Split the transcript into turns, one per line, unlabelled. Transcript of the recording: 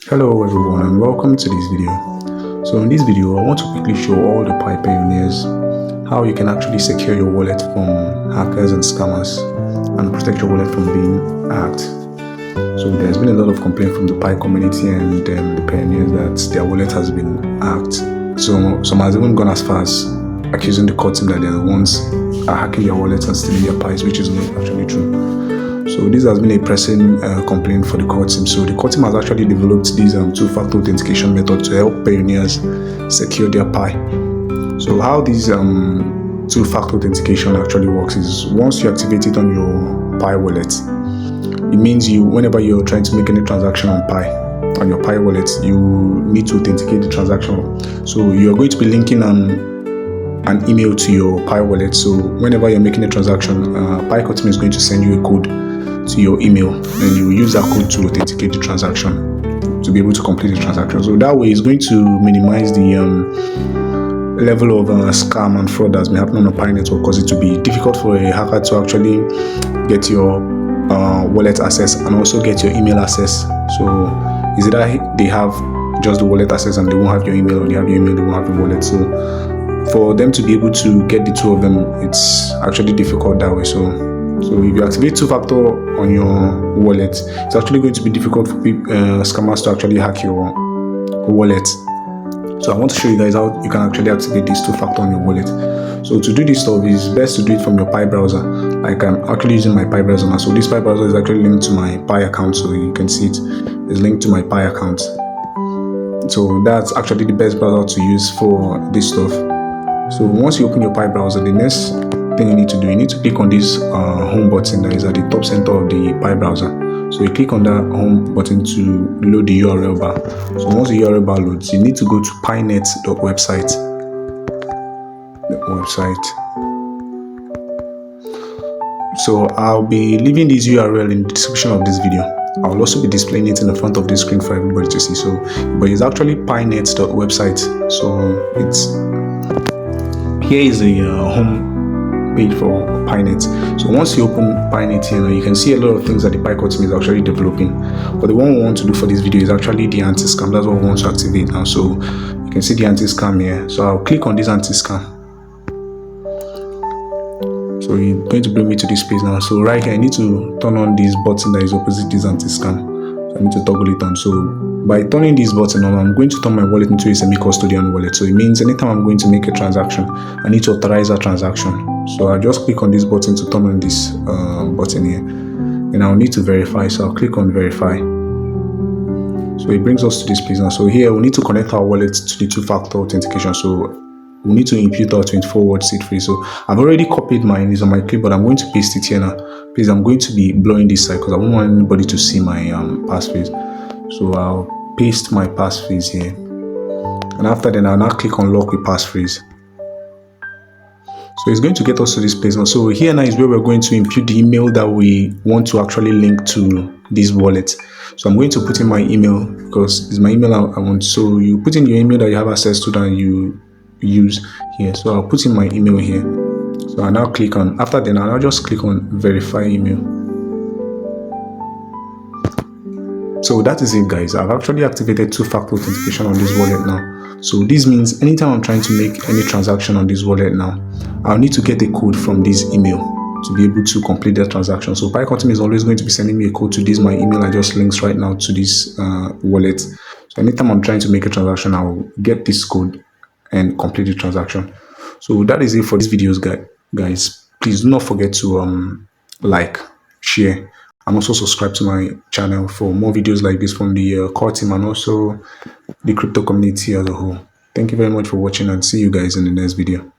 Hello everyone and welcome to this video. So in this video I want to quickly show all the Pi pioneers how you can actually secure your wallet from hackers and scammers and protect your wallet from being hacked. So there's been a lot of complaint from the Pi community and the pioneers that their wallet has been hacked. So some has even gone as far as accusing the core team that they're the ones are hacking their wallets and stealing their Pis, which is not actually true. So this has been a pressing complaint for the core team. So the core team has actually developed this two-factor authentication method to help pioneers secure their Pi. So how this two-factor authentication actually works is once you activate it on your Pi wallet, it means whenever you're trying to make any transaction on your Pi wallet, you need to authenticate the transaction. So you're going to be linking an email to your Pi wallet. So whenever you're making a transaction, Pi core team is going to send you a code to your email, and you use that code to authenticate the transaction to be able to complete the transaction. So that way it's going to minimize the level of scam and fraud that's been happening on the Pi network, because it will be difficult for a hacker to actually get your wallet access and also get your email access. So is it that they have just the wallet access and they won't have your email, or they have your email, they won't have your wallet? So for them to be able to get the two of them, it's actually difficult that way. So if you activate two-factor on your wallet, it's actually going to be difficult for scammers to actually hack your wallet. So I want to show you guys how you can actually activate this two-factor on your wallet. So to do this stuff, it's best to do it from your Pi browser. Like I'm actually using my Pi browser now. So this Pi browser is actually linked to my Pi account. So you can see it's linked to my Pi account. So that's actually the best browser to use for this stuff. So once you open your Pi browser, the next thing you need to do, you need to click on this home button that is at the top center of the Pi browser. So you click on that home button to load the URL bar. So once the URL bar loads, you need to go to pinet.website. So I'll be leaving this URL in the description of this video. I'll also be displaying it in the front of the screen for everybody to see. So, but it's actually pinet.website. So here is the home page for Pinet. So once you open Pinet here, you can see a lot of things that the Pi core team is actually developing. But the one we want to do for this video is actually the anti-scam. That's what we want to activate now. So you can see the anti-scam here. So I'll click on this anti-scam. So it's going to bring me to this page now. So right here, I need to turn on this button that is opposite this anti-scam. So I need to toggle it on. So by turning this button on, I'm going to turn my wallet into a semi-custodian wallet. So it means anytime I'm going to make a transaction, I need to authorize that transaction. So I'll just click on this button to turn on this button here. And I'll need to verify. So I'll click on verify. So it brings us to this place now. So here we need to connect our wallet to the two-factor authentication. So we need to impute our 24-word seed phrase. So I've already copied mine. It's on my clipboard. I'm going to paste it here now. Please, I'm going to be blowing this side because I don't want anybody to see my passphrase. So I'll paste my passphrase here. And after then, I'll now click on lock with passphrase. So it's going to get us to this place now. So here now is where we're going to impute the email that we want to actually link to this wallet. So I'm going to put in my email because it's my email I want. So you put in your email that you have access to that you use here. So I'll put in my email here. So I'll now click on, after then I'll now just click on verify email. So that is it, guys. I've actually activated two-factor authentication on this wallet now. So this means anytime I'm trying to make any transaction on this wallet now, I'll need to get a code from this email to be able to complete that transaction. So Pi core team is always going to be sending me a code to this my email I just linked right now to this wallet. So anytime I'm trying to make a transaction, I'll get this code and complete the transaction. So that is it for this videos, guys. Please do not forget to like, share, and also subscribe to my channel for more videos like this from the core team and also the crypto community as a whole. Thank you very much for watching, and see you guys in the next video.